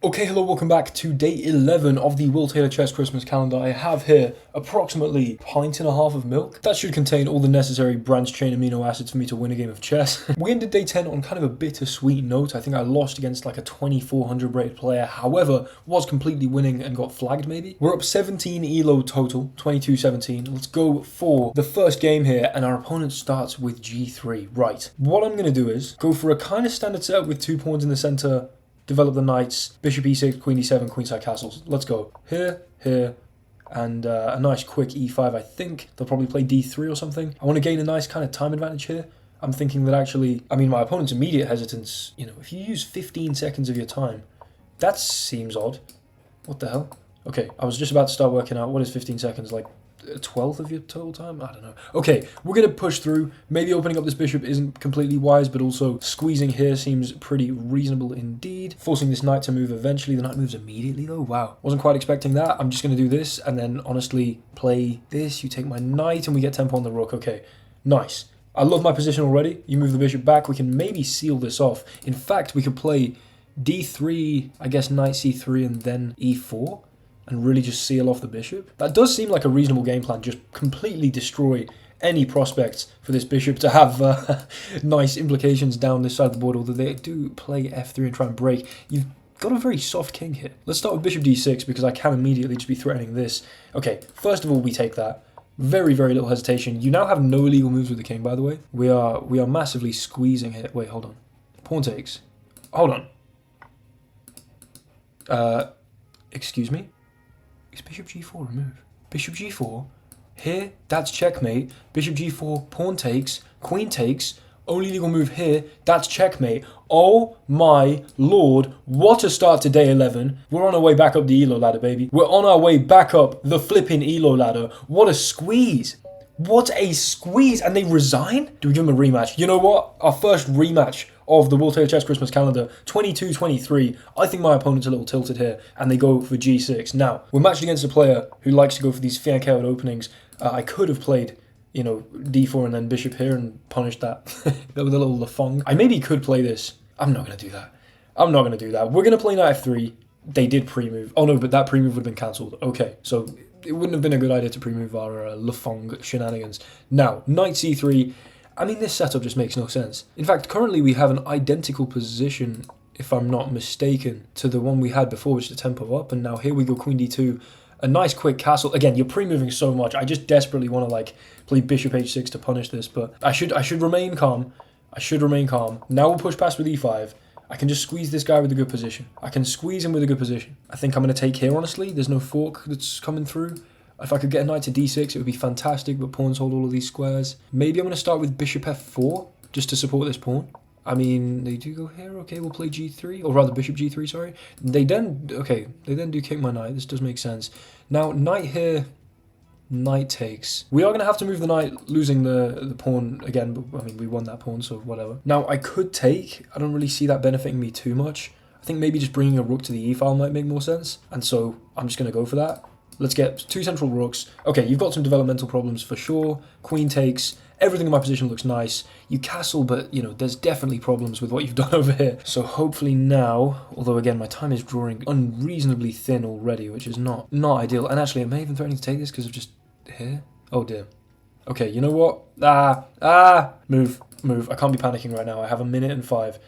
Okay, hello, welcome back to day 11 of the Will Taylor Chess Christmas calendar. I have here approximately a pint and a half of milk. That should contain all the necessary branch chain amino acids for me to win a game of chess. We ended day 10 on kind of a bittersweet note. I think I lost against like a 2400 rated player, however, was completely winning and got flagged maybe. We're up 17 elo total, 22-17. Let's go for the first game here, and our opponent starts with g3. Right, what I'm going to do is go for a kind of standard setup with 2 pawns in the center, develop the knights, bishop e6, queen e7, queenside castles. Let's go. Here, and a nice quick e5. I think they'll probably play d3 or something. I want to gain a nice kind of time advantage here. I'm thinking that actually, my opponent's immediate hesitance, if you use 15 seconds of your time, that seems odd. What the hell? Okay, I was just about to start working out what is 15 seconds, like a 12th of your total time? I don't know. Okay, we're going to push through. Maybe opening up this bishop isn't completely wise, but also squeezing here seems pretty reasonable indeed. Forcing this knight to move eventually. The knight moves immediately though. Wow. Wasn't quite expecting that. I'm just going to do this and then honestly play this. You take my knight and we get tempo on the rook. Okay, nice. I love my position already. You move the bishop back. We can maybe seal this off. In fact, we could play d3, I guess knight c3 and then e4. And really just seal off the bishop. That does seem like a reasonable game plan. Just completely destroy any prospects for this bishop to have nice implications down this side of the board, although they do play f3 and try and break. You've got a very soft king here. Let's start with bishop d6 because I can immediately just be threatening this. Okay, first of all, we take that. Very, very little hesitation. You now have no illegal moves with the king, by the way. We are massively squeezing here. Wait, hold on. Pawn takes. Hold on. Excuse me? Is bishop g4 remove? Bishop g4. Here, that's checkmate. Bishop g4, pawn takes, queen takes. Only legal move here, that's checkmate. Oh my lord, what a start to day 11. We're on our way back up the elo ladder, baby. We're on our way back up the flipping elo ladder. What a squeeze. What a squeeze. And they resign? Do we give them a rematch? You know what? Our first rematch of the Will Taylor Chess Christmas calendar, 22-23. I think my opponent's a little tilted here, and they go for g6. Now, we're matched against a player who likes to go for these flank out openings. I could have played, d4 and then bishop here and punished that with a little lafong. I maybe could play this. I'm not going to do that. I'm not going to do that. We're going to play knight f3. They did pre-move. Oh no, but that pre-move would have been cancelled. Okay, so it wouldn't have been a good idea to pre-move our lafong shenanigans. Now, knight c3. This setup just makes no sense. In fact, currently we have an identical position, if I'm not mistaken, to the one we had before, which is the tempo up. And now here we go, queen d2. A nice quick castle. Again, you're pre-moving so much. I just desperately want to play bishop h6 to punish this, but I should remain calm. I should remain calm. Now we'll push past with e5. I can just squeeze this guy with a good position. I can squeeze him with a good position. I think I'm going to take here, honestly. There's no fork that's coming through. If I could get a knight to d6, it would be fantastic, but pawns hold all of these squares. Maybe I'm going to start with bishop f4, just to support this pawn. They do go here. Okay, we'll play g3, or rather bishop g3, sorry. They then do kick my knight. This does make sense. Now, knight here, knight takes. We are going to have to move the knight, losing the pawn again, but we won that pawn, so whatever. Now, I could take. I don't really see that benefiting me too much. I think maybe just bringing a rook to the e file might make more sense, and so I'm just going to go for that. Let's get 2 central rooks. Okay, you've got some developmental problems for sure. Queen takes. Everything in my position looks nice. You castle, but, there's definitely problems with what you've done over here. So hopefully now, although again, my time is drawing unreasonably thin already, which is not ideal. And actually, am I even threatening to take this because of just here? Oh, dear. Okay, you know what? Move. I can't be panicking right now. I have 1 minute and 5.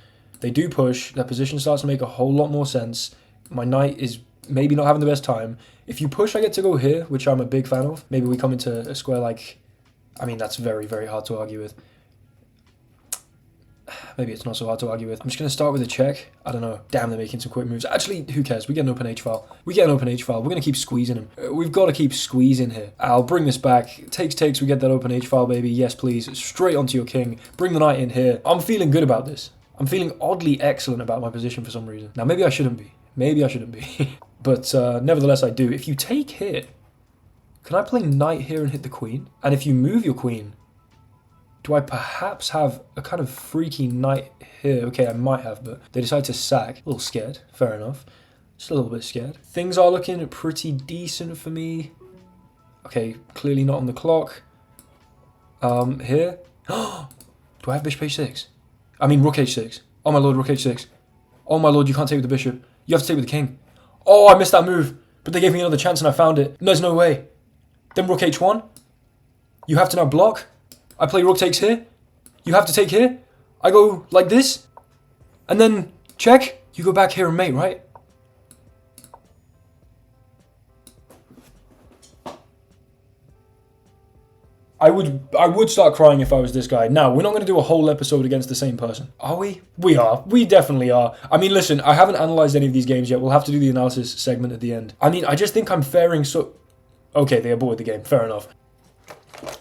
They do push. Their position starts to make a whole lot more sense. My knight is maybe not having the best time. If you push, I get to go here, which I'm a big fan of. Maybe we come into a square that's very, very hard to argue with. Maybe it's not so hard to argue with. I'm just going to start with a check. I don't know. Damn, they're making some quick moves. Actually, who cares? We get an open h-file. We're going to keep squeezing him. We've got to keep squeezing here. I'll bring this back. Takes. We get that open h-file, baby. Yes, please. Straight onto your king. Bring the knight in here. I'm feeling good about this. I'm feeling oddly excellent about my position for some reason. Now, maybe I shouldn't be. But nevertheless, I do. If you take here, can I play knight here and hit the queen? And if you move your queen, do I perhaps have a kind of freaky knight here? Okay, I might have, but they decide to sack. A little scared. Fair enough. Just a little bit scared. Things are looking pretty decent for me. Okay, clearly not on the clock. Here. Do I have bishop h6? Rook h6. Oh my lord, rook h6. Oh my lord, you can't take with the bishop. You have to take with the king. Oh, I missed that move. But they gave me another chance and I found it. There's no way. Then rook h1. You have to now block. I play rook takes here. You have to take here. I go like this. And then check. You go back here and mate, right? I would start crying if I was this guy. Now, we're not going to do a whole episode against the same person. Are we? We are. We definitely are. I mean, listen, I haven't analysed any of these games yet. We'll have to do the analysis segment at the end. I mean, I just think I'm faring so... Okay, they aborted the game. Fair enough.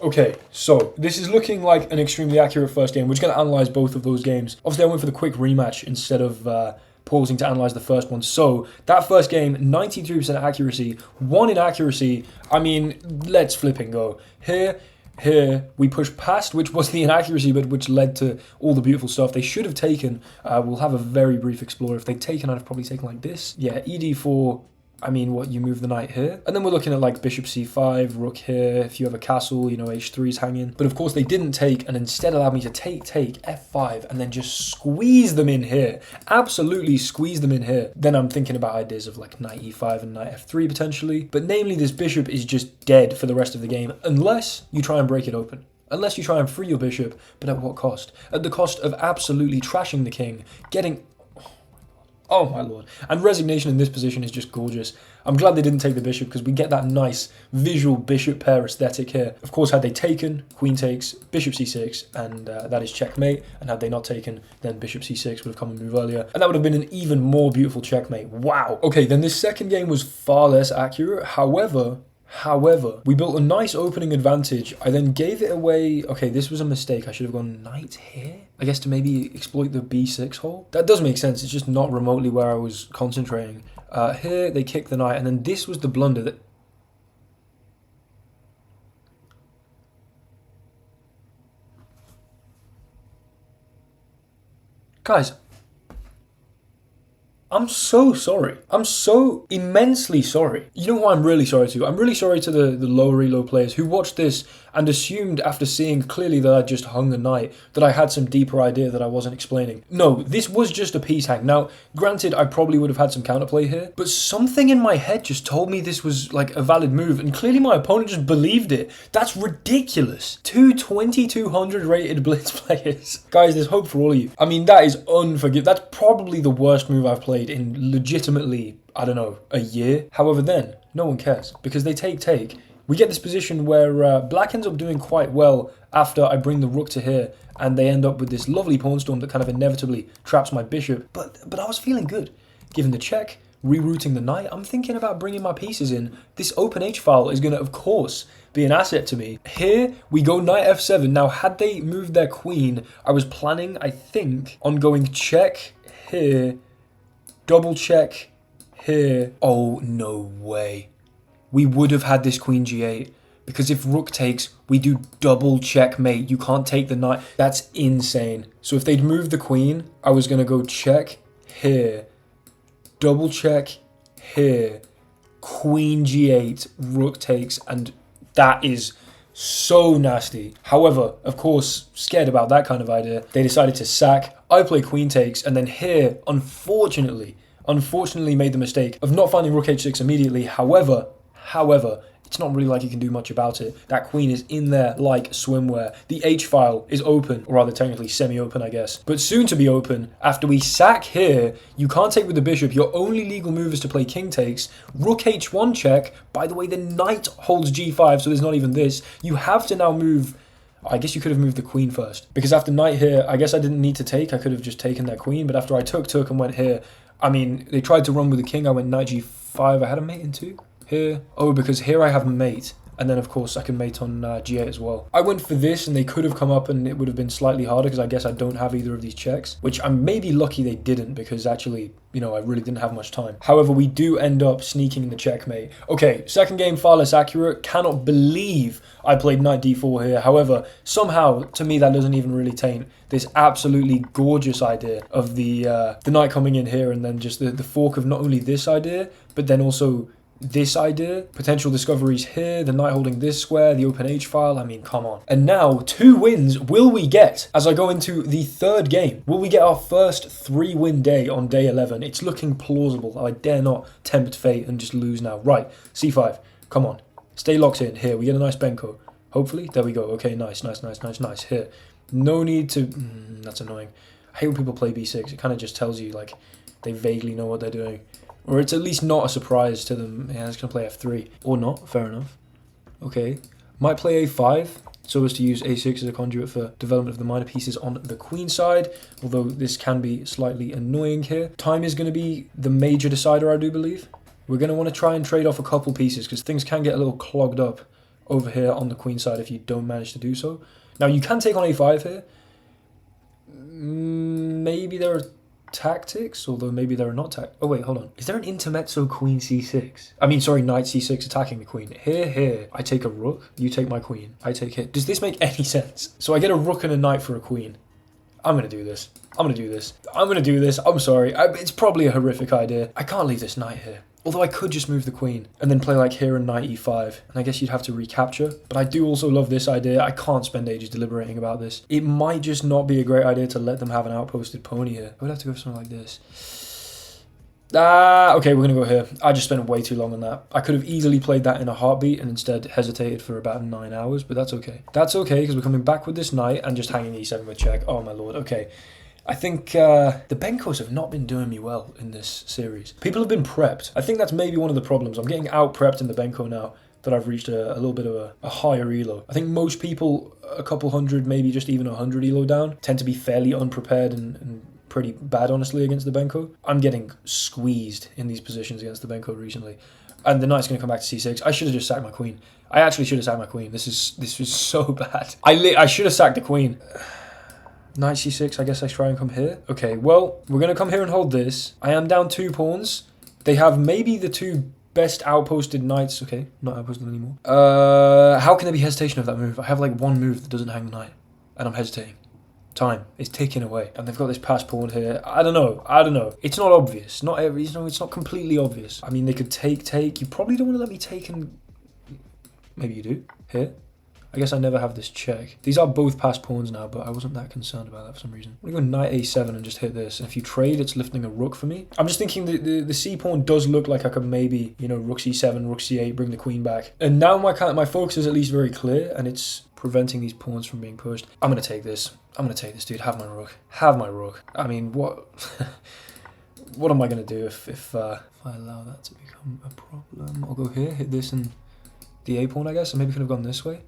Okay, so this is looking like an extremely accurate first game. We're just going to analyse both of those games. Obviously, I went for the quick rematch instead of pausing to analyse the first one. So, that first game, 93% accuracy, 1 inaccuracy. I mean, let's flipping go. Here, we push past, which was the inaccuracy, but which led to all the beautiful stuff they should have taken. We'll have a very brief explore. If they'd taken, I'd have probably taken like this. Yeah, ed4, I mean, what, you move the knight here? And then we're looking at like bishop c5, rook here. If you have a castle, you know, h3's hanging. But of course, they didn't take, and instead allowed me to take f5, and then just squeeze them in here. Absolutely squeeze them in here. Then I'm thinking about ideas of like knight e5 and knight f3 potentially. But namely, this bishop is just dead for the rest of the game, unless you try and break it open. Unless you try and free your bishop, but at what cost? At the cost of absolutely trashing the king, getting... Oh my lord. And resignation in this position is just gorgeous. I'm glad they didn't take the bishop because we get that nice visual bishop pair aesthetic here. Of course, had they taken, queen takes, bishop c6, and that is checkmate. And had they not taken, then bishop c6 would have come and move earlier. And that would have been an even more beautiful checkmate. Wow. Okay, then this second game was far less accurate. However, we built a nice opening advantage. I then gave it away. Okay, this was a mistake. I should have gone knight here, I guess, to maybe exploit the b6 hole. That does make sense. It's just not remotely where I was concentrating. Here, they kick the knight, and then this was the blunder that... Guys, I'm so sorry. I'm so immensely sorry. You know who I'm really sorry to? I'm really sorry to the lower elo players who watched this and assumed after seeing clearly that I just hung a knight that I had some deeper idea that I wasn't explaining. No, this was just a piece hang. Now, granted, I probably would have had some counterplay here, but something in my head just told me this was like a valid move, and clearly my opponent just believed it. That's ridiculous. 2200 rated blitz players. Guys, there's hope for all of you. I mean, that is unforgivable. That's probably the worst move I've played in legitimately, I don't know, a year. However, then no one cares because they take. We get this position where black ends up doing quite well after I bring the rook to here, and they end up with this lovely pawn storm that kind of inevitably traps my bishop. But I was feeling good. Given the check, rerouting the knight, I'm thinking about bringing my pieces in. This open h file is going to, of course, be an asset to me. Here, we go knight f7. Now, had they moved their queen, I was planning, I think, on going check here, double check here. Oh, no way. We would have had this queen g8, because if rook takes, we do double checkmate. You can't take the knight. That's insane. So if they'd moved the queen, I was going to go check here, double check here, queen g8, rook takes, and that is so nasty. However, of course, scared about that kind of idea, they decided to sack. I play queen takes, and then here, unfortunately made the mistake of not finding rook h6 immediately. However, it's not really like you can do much about it. That queen is in there like swimwear. The h-file is open, or rather technically semi-open, I guess, but soon to be open. After we sack here, you can't take with the bishop. Your only legal move is to play king takes. Rook h1 check. By the way, the knight holds g5, so there's not even this. You have to now move... I guess you could have moved the queen first, because after knight here, I guess I didn't need to take. I could have just taken that queen, but after I took and went here, I mean, they tried to run with the king. I went knight g5. I had a mate in 2. Here. Oh, because here I have a mate. And then, of course, I can mate on g8 as well. I went for this, and they could have come up, and it would have been slightly harder, because I guess I don't have either of these checks. Which I'm maybe lucky they didn't, because actually, you know, I really didn't have much time. However, we do end up sneaking in the checkmate. Okay, second game far less accurate. Cannot believe I played knight d4 here. However, somehow, to me, that doesn't even really taint this absolutely gorgeous idea of the knight coming in here, and then just the fork of not only this idea, but then also this idea. Potential discoveries here, the knight holding this square, the open H file. I mean, come on. And now 2 wins will we get as I go into the 3rd game? Will we get our first 3-win day on day 11? It's looking plausible. I dare not tempt fate and just lose now. Right, C5. Come on. Stay locked in. Here, we get a nice Benko. Hopefully. There we go. Okay, nice. Here. No need to... that's annoying. I hate when people play B6. It kind of just tells you, like, they vaguely know what they're doing. Or it's at least not a surprise to them. Yeah, it's going to play F3. Or not. Fair enough. Okay. Might play A5, so as to use A6 as a conduit for development of the minor pieces on the queen side. Although this can be slightly annoying here. Time is going to be the major decider, I do believe. We're going to want to try and trade off a couple pieces, because things can get a little clogged up over here on the queen side if you don't manage to do so. Now, you can take on A5 here. Maybe there are tactics, although maybe there are not tactics. Oh wait, hold on. Is there an intermezzo queen c6? I mean, sorry, knight c6 attacking the queen. Here. I take a rook, you take my queen. I take it. Does this make any sense? So I get a rook and a knight for a queen. I'm going to do this. I'm sorry. It's probably a horrific idea. I can't leave this knight here. Although I could just move the queen and then play like here and knight e5. And I guess you'd have to recapture. But I do also love this idea. I can't spend ages deliberating about this. It might just not be a great idea to let them have an outposted pony here. I would have to go for something like this. Okay, we're going to go here. I just spent way too long on that. I could have easily played that in a heartbeat and instead hesitated for about 9 hours. But that's okay. That's okay, because we're coming back with this knight and just hanging e7 with check. Oh my lord. Okay. I think the Benkos have not been doing me well in this series. People have been prepped. I think that's maybe one of the problems. I'm getting out-prepped in the Benko now that I've reached a little bit of a higher elo. I think most people, a couple hundred, maybe just even 100 elo down, tend to be fairly unprepared and pretty bad, honestly, against the Benko. I'm getting squeezed in these positions against the Benko recently. And the knight's going to come back to c6. I should have just sacked my queen. I actually should have sacked my queen. This is so bad. I should have sacked the queen. Knight c6, I guess I try and come here. Okay, well, we're going to come here and hold this. I am down 2 pawns. They have maybe the 2 best outposted knights. Okay, not outposted anymore. How can there be hesitation of that move? I have like 1 move that doesn't hang the knight, and I'm hesitating. Time is ticking away, and they've got this pass pawn here. I don't know. It's not obvious. It's not completely obvious. I mean, they could take. You probably don't want to let me take and... Maybe you do. Here. I guess I never have this check. These are both passed pawns now, but I wasn't that concerned about that for some reason. I'm going to go knight a7 and just hit this. And if you trade, it's lifting a rook for me. I'm just thinking the c pawn does look like I could maybe, you know, rook c7, rook c8, bring the queen back. And now my focus is at least very clear, and it's preventing these pawns from being pushed. I'm going to take this. Dude. Have my rook. I mean, what... what am I going to do if I allow that to become a problem? I'll go here, hit this and the a pawn, I guess. I maybe could have gone this way.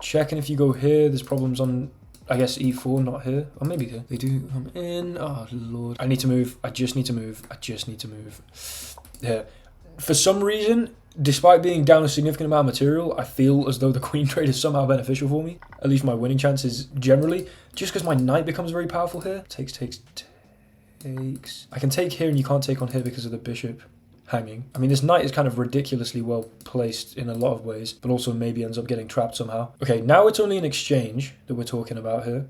Checking if you go here, there's problems on, I guess, e4, not here. Or maybe here. They do come in. Oh, lord. I need to move. I just need to move. Here. For some reason, despite being down a significant amount of material, I feel as though the queen trade is somehow beneficial for me. At least my winning chances generally. Just because my knight becomes very powerful here. Takes. I can take here and you can't take on here because of the bishop hanging. I mean, this knight is kind of ridiculously well placed in a lot of ways, but also maybe ends up getting trapped somehow. Okay, now it's only an exchange that we're talking about here.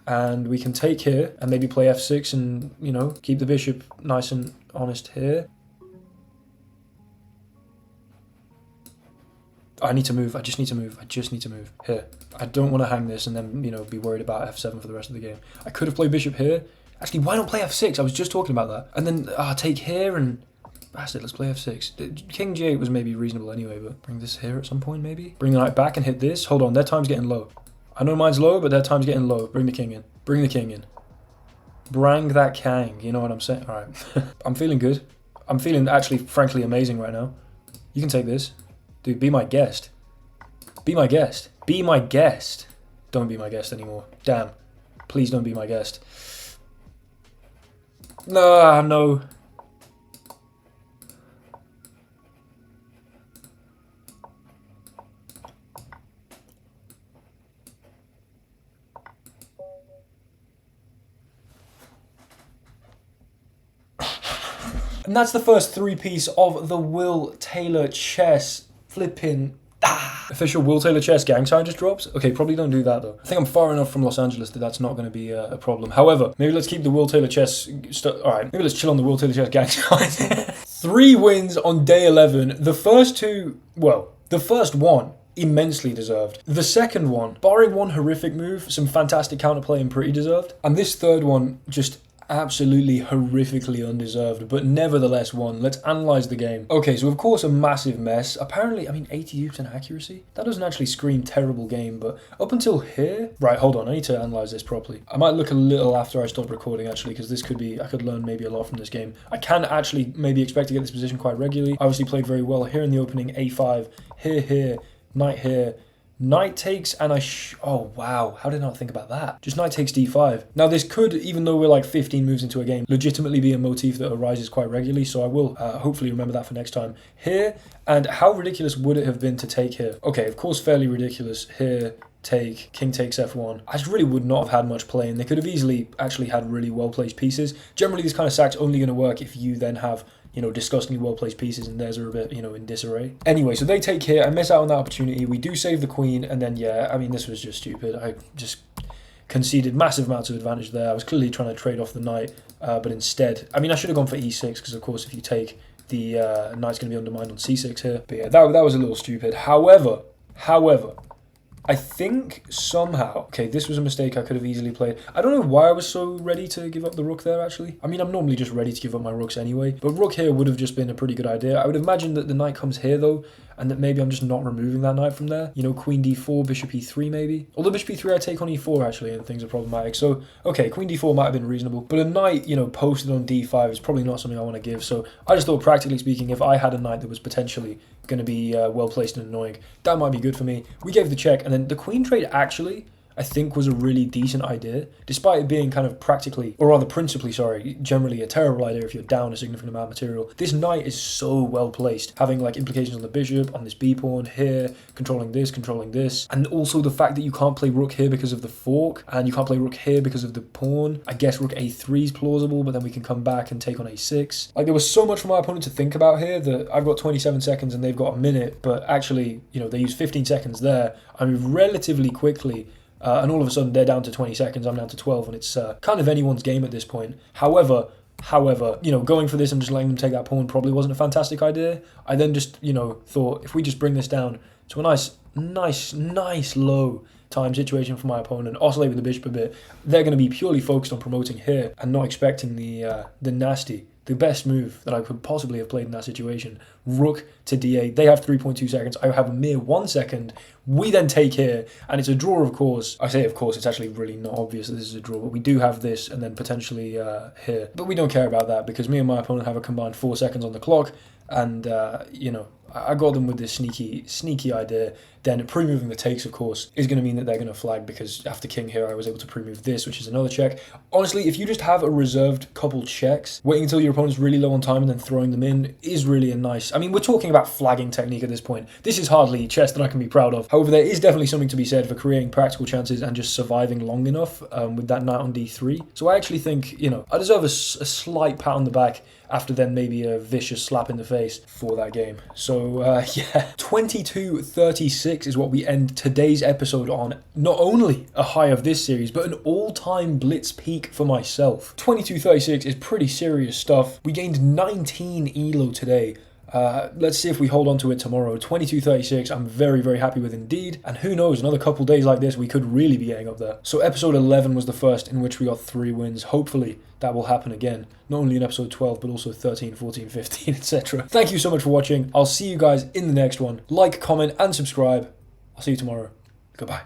And we can take here and maybe play f6 and, you know, keep the bishop nice and honest here. I need to move. I just need to move. Here. I don't want to hang this and then, you know, be worried about f7 for the rest of the game. I could have played bishop here. Actually, why not play f6? I was just talking about that. And then take here and... Bastard, let's play f6. King g8 was maybe reasonable anyway, but bring this here at some point, maybe? Bring the knight back and hit this. Hold on, their time's getting low. I know mine's low, but their time's getting low. Bring the king in. Bring that king, you know what I'm saying? Alright. I'm feeling good. I'm feeling actually, frankly, amazing right now. You can take this. Dude, be my guest. Be my guest. Don't be my guest anymore. Damn. Please don't be my guest. No. And that's the first 3-piece of the Will Taylor chess flipping. Official Will Taylor chess gang sign just drops. Okay, probably don't do that though. I think I'm far enough from Los Angeles that that's not going to be a problem. However, maybe let's keep the Will Taylor chess. Alright, maybe let's chill on the Will Taylor chess gang sign. 3 wins on day 11. The first two, well, the first one, immensely deserved. The second one, barring one horrific move, some fantastic counterplay and pretty deserved. And this third one, just absolutely horrifically undeserved, but nevertheless won. Let's analyze the game. Okay, so of course a massive mess. Apparently, I mean, 80% accuracy? That doesn't actually scream terrible game, but up until here... Right, hold on, I need to analyze this properly. I might look a little after I stop recording, actually, because this could be... I could learn maybe a lot from this game. I can actually maybe expect to get this position quite regularly. I obviously played very well here in the opening, A5, here, knight here, knight takes, and oh wow, how did I not think about that? Just knight takes d5. Now this could, even though we're like 15 moves into a game, legitimately be a motif that arises quite regularly, so I will hopefully remember that for next time. Here, and how ridiculous would it have been to take here? Okay, of course fairly ridiculous. Here, take, king takes f1. I just really would not have had much play, and they could have easily actually had really well-placed pieces. Generally, this kind of sack's only going to work if you then have, you know, disgustingly well-placed pieces, and theirs are a bit, you know, in disarray. Anyway, so they take here. I miss out on that opportunity. We do save the queen, and then, yeah, I mean, this was just stupid. I just conceded massive amounts of advantage there. I was clearly trying to trade off the knight, but instead, I mean, I should have gone for e6, because, of course, if you take, the knight's going to be undermined on c6 here. But yeah, that was a little stupid. However, I think somehow... Okay, this was a mistake I could have easily played. I don't know why I was so ready to give up the rook there, actually. I mean, I'm normally just ready to give up my rooks anyway. But rook here would have just been a pretty good idea. I would imagine that the knight comes here, though, and that maybe I'm just not removing that knight from there. You know, queen d4, bishop e3, maybe. Although bishop e3, I take on e4, actually, and things are problematic. So, okay, queen d4 might have been reasonable. But a knight, you know, posted on d5 is probably not something I want to give. So, I just thought, practically speaking, if I had a knight that was potentially going to be well-placed and annoying, that might be good for me. We gave the check, and then the queen trade actually, I think, was a really decent idea, despite it being kind of practically, or rather principally, sorry, generally a terrible idea if you're down a significant amount of material. This knight is so well placed, having like implications on the bishop, on this b pawn here, controlling this, and also the fact that you can't play rook here because of the fork, and you can't play rook here because of the pawn. I guess rook a3 is plausible, but then we can come back and take on a6. Like, there was so much for my opponent to think about here that I've got 27 seconds and they've got a minute, but actually, you know, they use 15 seconds there. I move relatively quickly. And all of a sudden they're down to 20 seconds, I'm down to 12, and it's kind of anyone's game at this point. However, you know, going for this and just letting them take that pawn probably wasn't a fantastic idea. I then just, you know, thought if we just bring this down to a nice low time situation for my opponent, oscillate with the bishop a bit, they're going to be purely focused on promoting here and not expecting the best move that I could possibly have played in that situation. Rook to d8. They have 3.2 seconds. I have a mere 1 second. We then take here, and it's a draw, of course. I say, of course, it's actually really not obvious that this is a draw, but we do have this, and then potentially here. But we don't care about that, because me and my opponent have a combined 4 seconds on the clock, and, you know, I got them with this sneaky idea. Then pre-moving the takes, of course, is going to mean that they're going to flag, because after king here, I was able to pre-move this, which is another check. Honestly, if you just have a reserved couple checks, waiting until your opponent's really low on time and then throwing them in is really a nice... I mean, we're talking about flagging technique at this point. This is hardly chess that I can be proud of. However, there is definitely something to be said for creating practical chances and just surviving long enough with that knight on d3. So I actually think, you know, I deserve a slight pat on the back after then maybe a vicious slap in the face for that game. So, yeah, 22-36 is what we end today's episode on. Not only a high of this series, but an all-time blitz peak for myself. 22-36 is pretty serious stuff. We gained 19 elo today. Let's see if we hold on to it tomorrow. 22-36, I'm very, very happy with indeed. And who knows, another couple days like this, we could really be getting up there. So episode 11 was the first in which we got 3 wins. Hopefully that will happen again. Not only in episode 12, but also 13, 14, 15, etc. Thank you so much for watching. I'll see you guys in the next one. Like, comment, and subscribe. I'll see you tomorrow. Goodbye.